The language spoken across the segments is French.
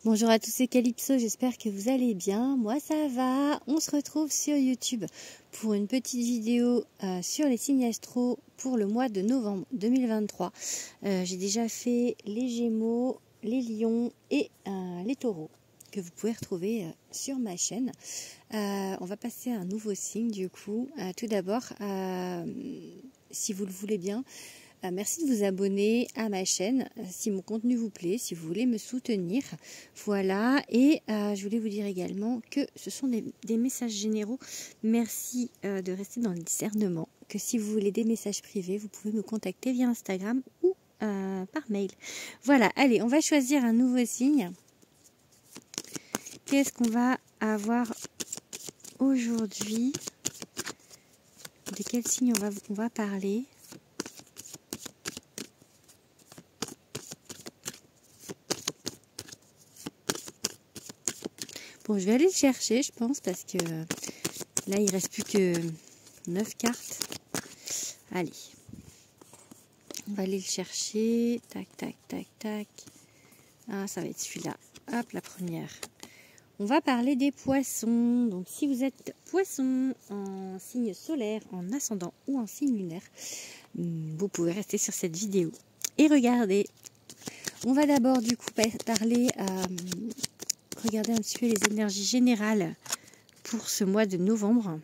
Bonjour à tous, c'est Calypso, j'espère que vous allez bien. Moi ça va. On se retrouve sur YouTube pour une petite vidéo sur les signes astro pour le mois de novembre 2023. J'ai déjà fait les Gémeaux, les Lions et les Taureaux que vous pouvez retrouver sur ma chaîne. On va passer à un nouveau signe du coup. Tout d'abord, si vous le voulez bien, merci de vous abonner à ma chaîne si mon contenu vous plaît, si vous voulez me soutenir. Voilà, et je voulais vous dire également que ce sont des messages généraux. Merci de rester dans le discernement. Que si vous voulez des messages privés, vous pouvez me contacter via Instagram ou par mail. Voilà, allez, on va choisir un nouveau signe. Qu'est-ce qu'on va avoir aujourd'hui? De quel signe on va parler? Bon, je vais aller le chercher, je pense, parce que là, il ne reste plus que 9 cartes. Allez. On va aller le chercher. Tac, tac, tac, tac. Ah, ça va être celui-là. Hop, la première. On va parler des poissons. Donc, si vous êtes poisson en signe solaire, en ascendant ou en signe lunaire, vous pouvez rester sur cette vidéo et regarder. On va d'abord, du coup, parler... regardez un petit peu les énergies générales pour ce mois de novembre.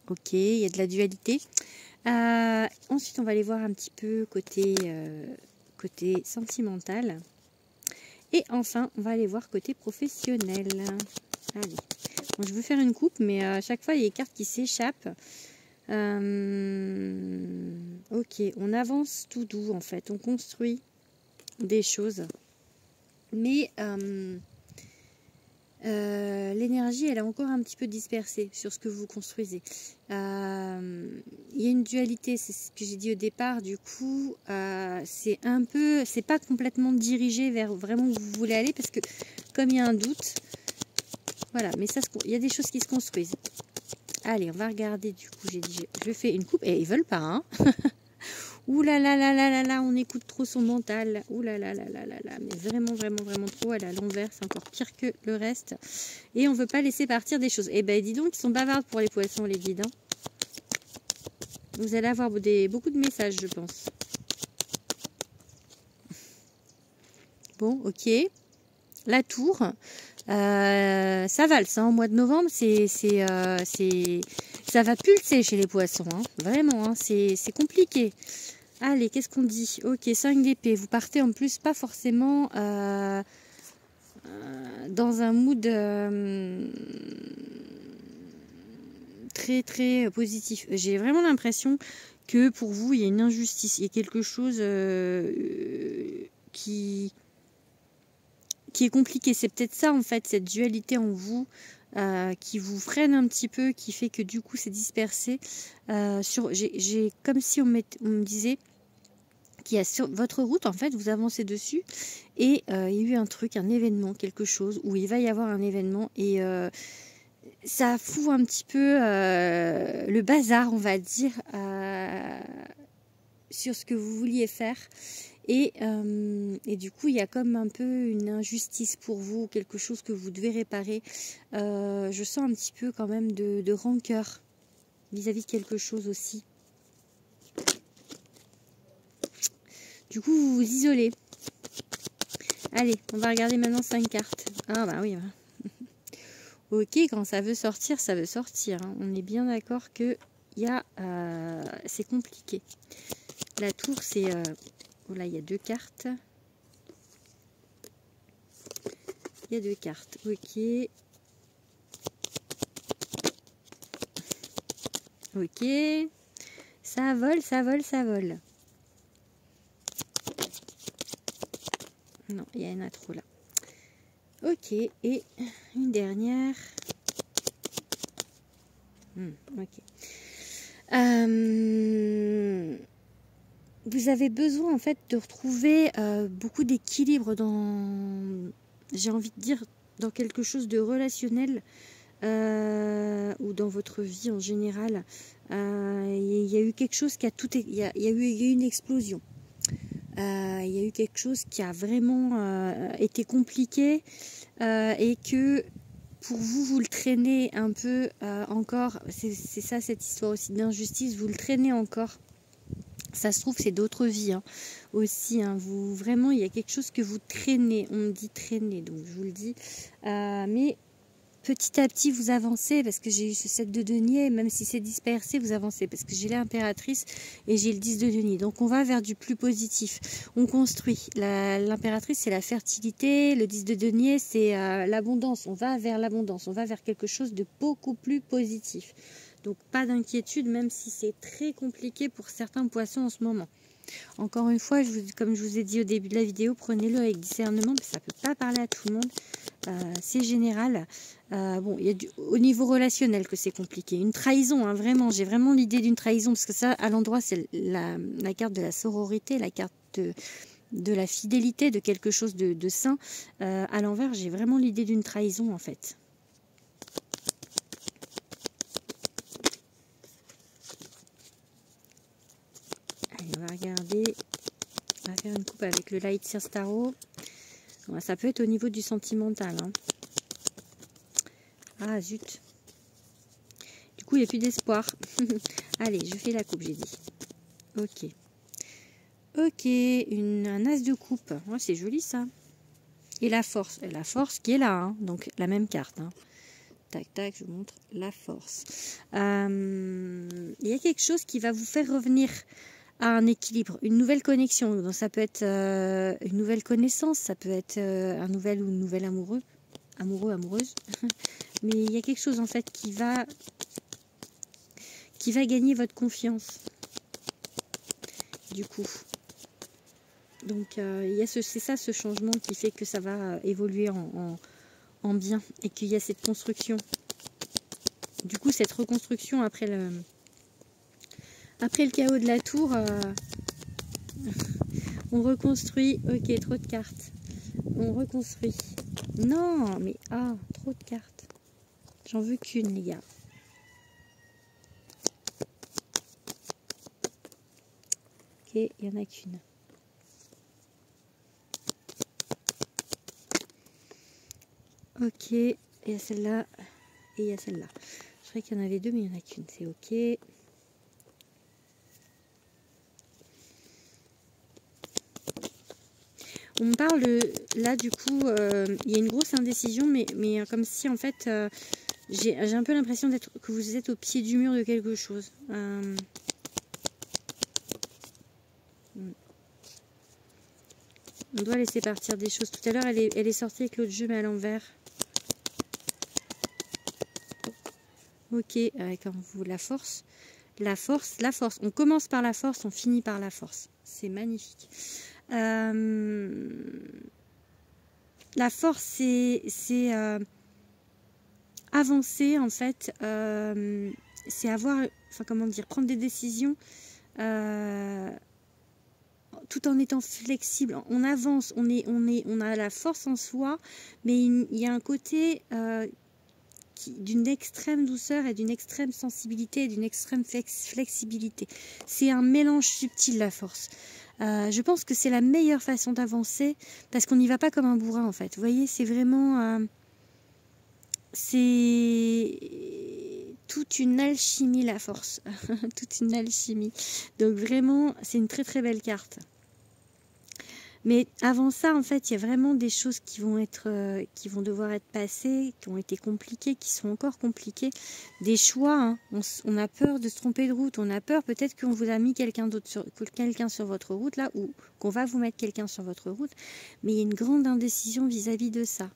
Ok, il y a de la dualité. Ensuite, on va aller voir un petit peu côté sentimental. Et enfin, on va aller voir côté professionnel. Allez. Bon, je veux faire une coupe, mais à chaque fois, il y a des cartes qui s'échappent. Ok, on avance tout doux, en fait. On construit des choses. Mais... l'énergie, elle est encore un petit peu dispersée sur ce que vous construisez. Il y a une dualité, c'est ce que j'ai dit au départ. Du coup, c'est pas complètement dirigé vers vraiment où vous voulez aller, parce que comme il y a un doute, voilà. Mais il y a des choses qui se construisent. Allez, on va regarder. Du coup, j'ai dit, je fais une coupe et ils veulent pas, hein. Ouh là là là là là là, on écoute trop son mental. Ouh là là là là là là, mais vraiment, vraiment, vraiment trop. Elle est à l'envers, c'est encore pire que le reste. Et on ne veut pas laisser partir des choses. Eh ben, dis donc, ils sont bavardes pour les poissons, les guides. Hein. Vous allez avoir beaucoup de messages, je pense. Bon, ok. La tour. Ça valse, hein, au mois de novembre, ça va pulser chez les poissons. Hein. Vraiment, hein, c'est compliqué. Allez, qu'est-ce qu'on dit? Ok, 5 d'épée. Vous partez en plus pas forcément dans un mood très très positif. J'ai vraiment l'impression que pour vous, il y a une injustice. Il y a quelque chose qui est compliqué. C'est peut-être ça, en fait, cette dualité en vous qui vous freine un petit peu, qui fait que du coup, c'est dispersé. J'ai comme si on me disait... qui a sur votre route, en fait, vous avancez dessus et il y a eu un truc, un événement, quelque chose, où il va y avoir un événement et ça fout un petit peu le bazar, on va dire, sur ce que vous vouliez faire. Et du coup, il y a comme un peu une injustice pour vous, quelque chose que vous devez réparer. Je sens un petit peu quand même de rancœur vis-à-vis de quelque chose aussi. Du coup, vous vous isolez. Allez, on va regarder maintenant 5 cartes. Ah bah oui. Ok, quand ça veut sortir, ça veut sortir. Hein. On est bien d'accord que c'est compliqué. La tour, c'est... oh là, il y a 2 cartes. Il y a 2 cartes. Ok. Ok. Ça vole, ça vole, ça vole. Non, il y en a trop là. Ok, et une dernière. Ok. Vous avez besoin en fait de retrouver beaucoup d'équilibre dans, j'ai envie de dire, dans quelque chose de relationnel ou dans votre vie en général. Il y a eu quelque chose qui a tout, il y a eu une explosion. il y a eu quelque chose qui a vraiment été compliqué et que pour vous, vous le traînez un peu encore. C'est ça, cette histoire aussi d'injustice, vous le traînez encore. Ça se trouve, c'est d'autres vies hein, aussi. Hein. Vous, vraiment, il y a quelque chose que vous traînez. On me dit traîner, donc je vous le dis. Mais petit à petit, vous avancez parce que j'ai eu ce 7 de denier. Même si c'est dispersé, vous avancez parce que j'ai l'impératrice et j'ai le 10 de denier. Donc, on va vers du plus positif. On construit. L'impératrice, c'est la fertilité. Le 10 de denier, c'est l'abondance. On va vers l'abondance. On va vers quelque chose de beaucoup plus positif. Donc, pas d'inquiétude, même si c'est très compliqué pour certains poissons en ce moment. Encore une fois, comme je vous ai dit au début de la vidéo, prenez-le avec discernement, parce que ça ne peut pas parler à tout le monde. C'est général. Bon, il y a au niveau relationnel que c'est compliqué. Une trahison, hein, vraiment. J'ai vraiment l'idée d'une trahison, parce que ça, à l'endroit, c'est la carte de la sororité, la carte de la fidélité, de quelque chose de sain. À l'envers, j'ai vraiment l'idée d'une trahison, en fait. Allez, on va regarder. On va faire une coupe avec le Light Sears Tarot. Ça peut être au niveau du sentimental. Hein. Ah, zut. Du coup, il n'y a plus d'espoir. Allez, je fais la coupe, j'ai dit. Ok. Ok, un as de coupe. Oh, c'est joli, ça. Et la force. Et la force qui est là. Hein. Donc, la même carte. Hein. Tac, tac, je vous montre la force. Il y a quelque chose qui va vous faire revenir à un équilibre, une nouvelle connexion. Donc, ça peut être une nouvelle connaissance, ça peut être un nouvel ou une nouvelle amoureux, amoureuse. Mais il y a quelque chose en fait qui va gagner votre confiance. Du coup. Donc c'est ça ce changement qui fait que ça va évoluer en bien et qu'il y a cette construction. Du coup, cette reconstruction après le chaos de la tour, on reconstruit. Ok, trop de cartes. On reconstruit. Non, mais trop de cartes. J'en veux qu'une, les gars. Ok, il n'y en a qu'une. Ok, il y a celle-là et il y a celle-là. Je croyais qu'il y en avait deux, mais il n'y en a qu'une. C'est ok. On me parle là du coup, il y a une grosse indécision, mais comme si en fait, j'ai un peu l'impression que vous êtes au pied du mur de quelque chose. On doit laisser partir des choses. Tout à l'heure, elle est sortie avec l'autre jeu, mais à l'envers. Ok, comme vous, la force. La force. On commence par la force, on finit par la force. C'est magnifique. La force, c'est avancer en fait. C'est avoir, comment dire, prendre des décisions tout en étant flexible. On avance, on a la force en soi, mais il y a un côté d'une extrême douceur et d'une extrême sensibilité et d'une extrême flexibilité. C'est un mélange subtil, la force. Je pense que c'est la meilleure façon d'avancer parce qu'on n'y va pas comme un bourrin en fait. Vous voyez, c'est vraiment... c'est toute une alchimie, la force. Toute une alchimie. Donc vraiment, c'est une très très belle carte. Mais avant ça, en fait, il y a vraiment des choses qui vont devoir être passées, qui ont été compliquées, qui sont encore compliquées. Des choix, hein. On a peur de se tromper de route. On a peur peut-être qu'on vous a mis quelqu'un sur votre route, là, ou qu'on va vous mettre quelqu'un sur votre route. Mais il y a une grande indécision vis-à-vis de ça.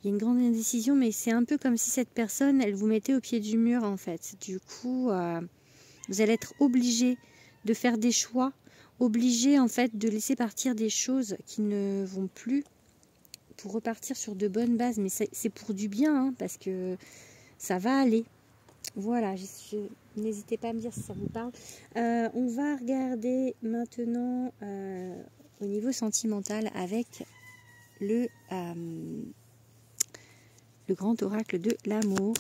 Il y a une grande indécision, mais c'est un peu comme si cette personne, elle vous mettait au pied du mur, en fait. Du coup, vous allez être obligé de faire des choix, obligé en fait de laisser partir des choses qui ne vont plus pour repartir sur de bonnes bases, mais c'est pour du bien hein, parce que ça va aller. Voilà, n'hésitez pas à me dire si ça vous parle. On va regarder maintenant au niveau sentimental avec le grand oracle de l'amour.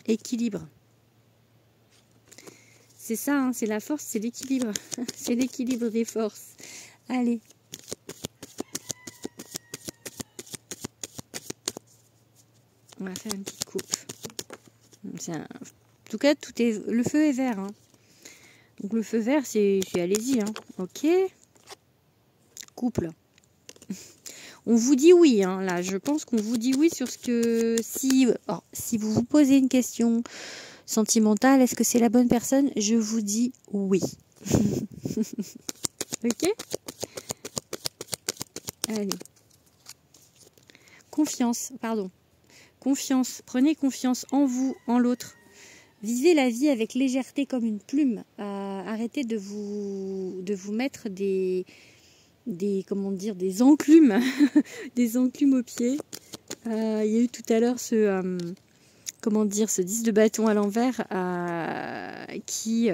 Équilibre. C'est ça, hein, c'est la force, c'est l'équilibre. C'est l'équilibre des forces. Allez. On va faire une petite coupe. En tout cas, le feu est vert. Hein. Donc le feu vert, c'est allez-y. Hein. Ok. Couple. On vous dit oui. Hein, là, je pense qu'on vous dit oui sur ce que... Si vous vous posez une question sentimentale, est-ce que c'est la bonne personne? Je vous dis oui. Ok. Allez. Confiance, pardon. Confiance. Prenez confiance en vous, en l'autre. Vivez la vie avec légèreté comme une plume. Arrêtez de vous mettre des enclumes, des enclumes aux pieds. Il y a eu tout à l'heure ce 10 de bâton à l'envers qui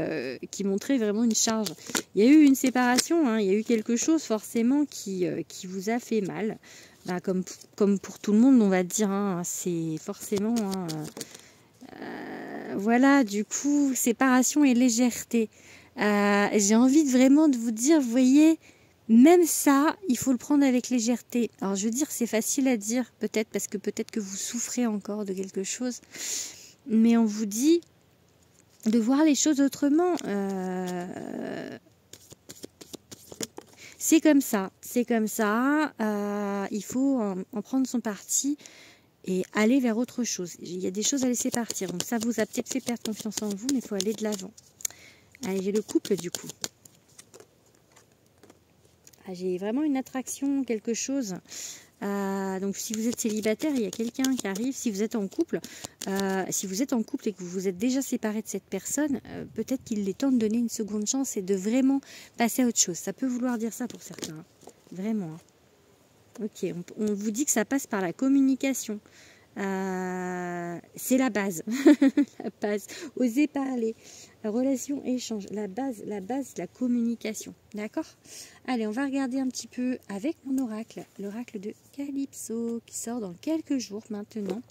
montrait vraiment une charge. Il y a eu une séparation, hein, il y a eu quelque chose forcément qui vous a fait mal. Bah, comme pour tout le monde, on va dire, hein, c'est forcément... Hein, voilà, du coup, séparation et légèreté. J'ai envie vraiment de vous dire, vous voyez, même ça, il faut le prendre avec légèreté. Alors, je veux dire, c'est facile à dire, peut-être, parce que peut-être que vous souffrez encore de quelque chose. Mais on vous dit de voir les choses autrement. C'est comme ça, il faut en prendre son parti et aller vers autre chose. Il y a des choses à laisser partir. Donc ça vous a peut-être fait perdre confiance en vous, mais il faut aller de l'avant. Allez, j'ai le couple du coup. J'ai vraiment une attraction, quelque chose. Donc si vous êtes célibataire, il y a quelqu'un qui arrive. Si vous êtes en couple, et que vous vous êtes déjà séparé de cette personne, peut-être qu'il est temps de donner une seconde chance et de vraiment passer à autre chose. Ça peut vouloir dire ça pour certains, hein. Vraiment. Hein. Ok, on vous dit que ça passe par la communication. C'est la base. La base. Osez parler. La relation échange. La base, la communication. D'accord? Allez, on va regarder un petit peu avec mon oracle. L'oracle de Calypso qui sort dans quelques jours maintenant.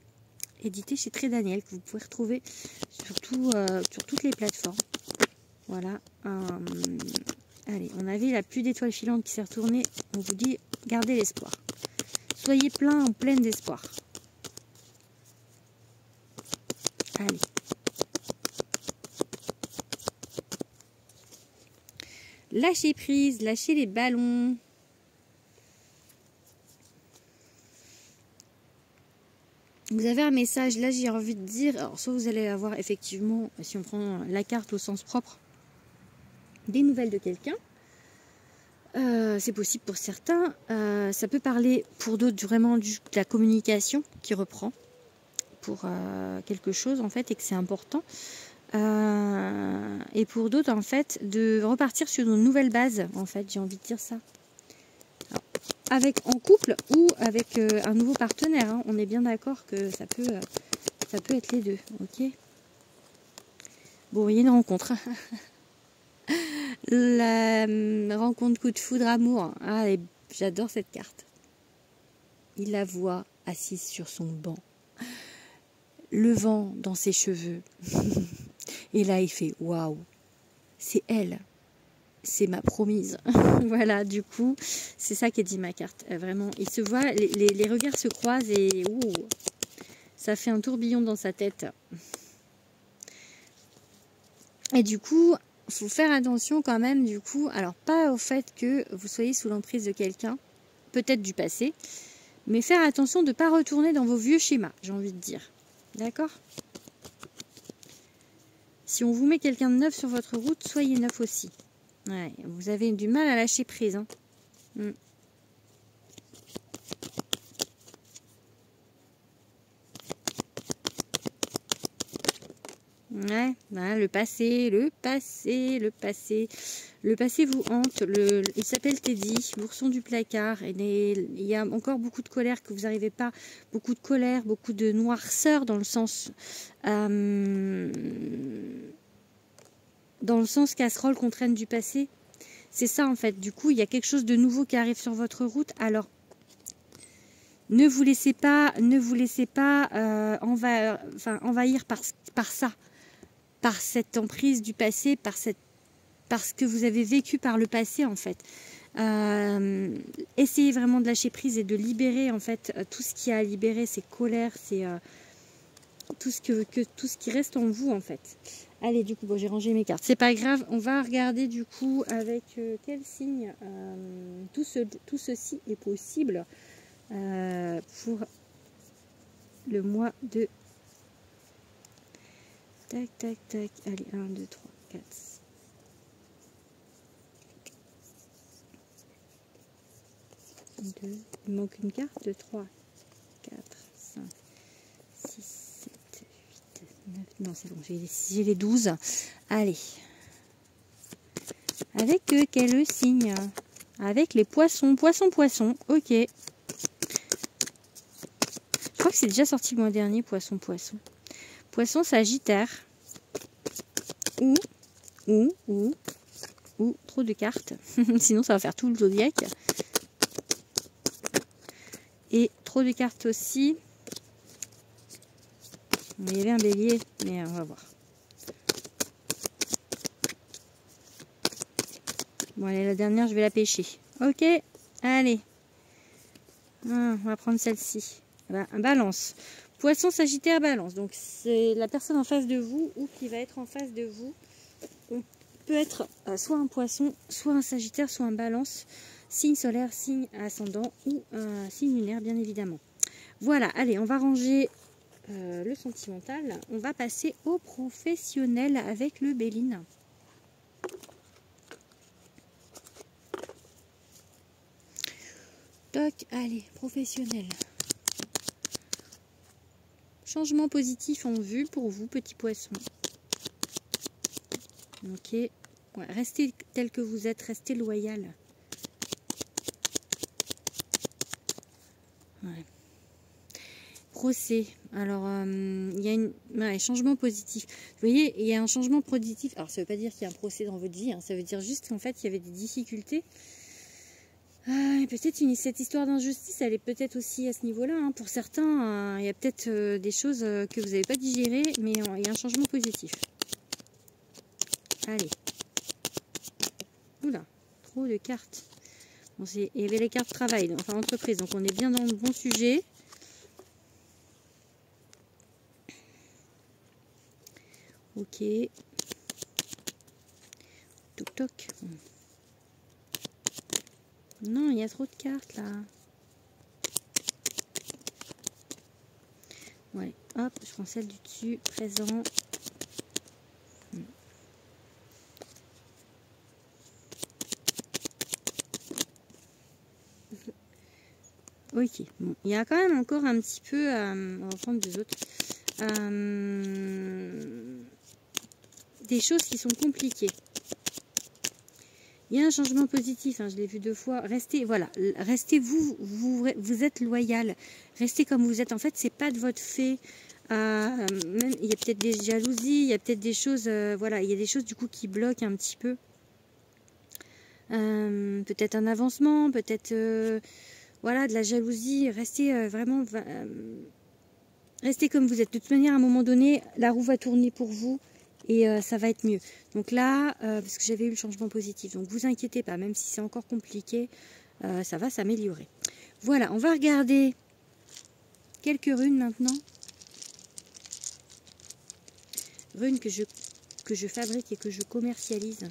Édité chez Très Daniel, que vous pouvez retrouver sur toutes les plateformes. Voilà. Allez, on avait la pluie d'étoiles filantes qui s'est retournée. On vous dit, gardez l'espoir. Soyez pleine d'espoir. Allez. Lâchez prise, lâchez les ballons. Vous avez un message, là j'ai envie de dire, alors soit vous allez avoir effectivement, si on prend la carte au sens propre, des nouvelles de quelqu'un. C'est possible pour certains. Ça peut parler pour d'autres vraiment de la communication qui reprend pour quelque chose en fait et que c'est important. Et pour d'autres en fait de repartir sur une nouvelle base en fait, j'ai envie de dire ça. Alors, en couple ou avec un nouveau partenaire, hein. On est bien d'accord que ça peut être les deux, ok. Bon, il y a une rencontre. La rencontre coup de foudre amour. Ah, j'adore cette carte. Il la voit assise sur son banc, le vent dans ses cheveux. Et là, il fait waouh, c'est elle, c'est ma promise. Voilà, du coup, c'est ça qu'est dit ma carte. Vraiment, il se voit, les regards se croisent et ça fait un tourbillon dans sa tête. Et du coup, il faut faire attention quand même, du coup, alors pas au fait que vous soyez sous l'emprise de quelqu'un, peut-être du passé, mais faire attention de ne pas retourner dans vos vieux schémas, j'ai envie de dire. D'accord ? Si on vous met quelqu'un de neuf sur votre route, soyez neuf aussi. Ouais, vous avez du mal à lâcher prise. Hein. Ouais, voilà, le passé vous hante. Il s'appelle Teddy, l'ourson du placard. Il y a encore beaucoup de colère que vous n'arrivez pas, beaucoup de colère, beaucoup de noirceur dans le sens casserole qu'on traîne du passé. C'est ça en fait. Du coup, il y a quelque chose de nouveau qui arrive sur votre route. Alors, ne vous laissez pas envahir par ça. par cette emprise du passé, par ce que vous avez vécu par le passé en fait. Essayez vraiment de lâcher prise et de libérer en fait tout ce qu'il y a à libérer, ces colères, tout ce qui reste en vous en fait. Allez, du coup, bon, j'ai rangé mes cartes. C'est pas grave, on va regarder du coup avec quel signe tout ceci est possible pour le mois de... Tac, tac, tac. Allez, 1, 2, 3, 4. Il manque une carte. 2, 3, 4, 5, 6, 7, 8, 9. Non, c'est bon, j'ai les 12. Allez. Avec quel signe? Avec les poissons. Poisson. Ok. Je crois que c'est déjà sorti le mois dernier, poisson. Poisson Sagittaire. Ou trop de cartes. Sinon, ça va faire tout le zodiaque. Et trop de cartes aussi. Il y avait un bélier, mais on va voir. Bon, allez, la dernière, je vais la pêcher. Ok, allez. On va prendre celle-ci. Balance. Poisson, Sagittaire, Balance. Donc, c'est la personne en face de vous ou qui va être en face de vous. On peut être soit un poisson, soit un Sagittaire, soit un Balance. Signe solaire, signe ascendant ou un signe lunaire, bien évidemment. Voilà, allez, on va ranger le sentimental. On va passer au professionnel avec le Béline. Toc, allez, professionnel. Changement positif en vue pour vous, petit poisson. Ok. Ouais, restez tel que vous êtes, restez loyal. Ouais. Procès. Alors, il y a un changement positif. Vous voyez, il y a un changement positif. Alors, ça ne veut pas dire qu'il y a un procès dans votre vie. Hein, ça veut dire juste qu'en fait, il y avait des difficultés. Peut-être cette histoire d'injustice, elle est peut-être aussi à ce niveau-là. Hein. Pour certains, il y a peut-être des choses que vous n'avez pas digérées, mais il y a un changement positif. Allez. Oula, trop de cartes. Bon, il y avait les cartes travail, enfin entreprise, donc on est bien dans le bon sujet. Ok. Toc toc. Non, il y a trop de cartes là. Ouais, hop, je prends celle du dessus, présent. Ok, bon, il y a quand même encore un petit peu, on va prendre deux autres, des choses qui sont compliquées. Il y a un changement positif, hein, je l'ai vu 2 fois. Restez, voilà, restez vous êtes loyal. Restez comme vous êtes. En fait, c'est pas de votre fait. Même, il y a peut-être des jalousies, il y a peut-être des choses, voilà, il y a des choses du coup qui bloquent un petit peu. Peut-être un avancement, peut-être, voilà, de la jalousie. Restez vraiment, restez comme vous êtes. De toute manière, à un moment donné, la roue va tourner pour vous. Et ça va être mieux. Donc là, parce que j'avais eu le changement positif. Donc vous inquiétez pas, même si c'est encore compliqué, ça va s'améliorer. Voilà, on va regarder quelques runes maintenant. Runes que je fabrique et que je commercialise.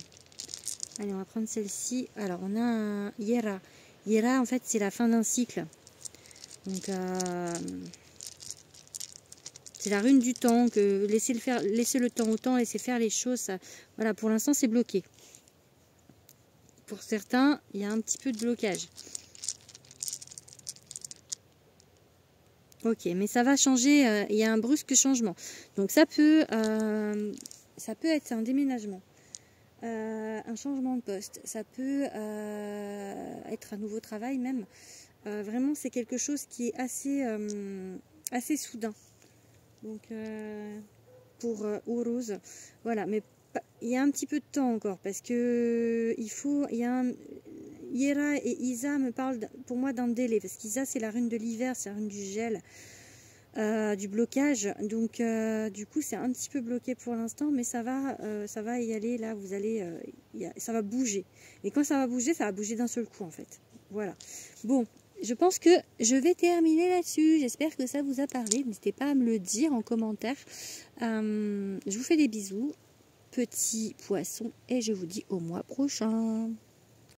Allez, on va prendre celle-ci. Alors, on a un Yera. Yera, en fait, c'est la fin d'un cycle. Donc, c'est la rune du temps, que laissez le temps au temps, laissez faire les choses. Ça, voilà, pour l'instant, c'est bloqué. Pour certains, il y a un petit peu de blocage. Ok, mais ça va changer, il y a un brusque changement. Donc ça peut être un déménagement, un changement de poste, ça peut être un nouveau travail même. Vraiment, c'est quelque chose qui est assez soudain. Donc pour Uruz, voilà, mais il y a un petit peu de temps encore parce que Yera et Isa me parlent pour moi d'un délai parce qu'Isa c'est la rune de l'hiver, c'est la rune du gel. du blocage. Donc du coup c'est un petit peu bloqué pour l'instant, mais ça va y aller. Là vous allez, ça va bouger. Et quand ça va bouger d'un seul coup en fait. Voilà. Bon, je pense que je vais terminer là-dessus. J'espère que ça vous a parlé. N'hésitez pas à me le dire en commentaire. Je vous fais des bisous, petits poissons, et je vous dis au mois prochain.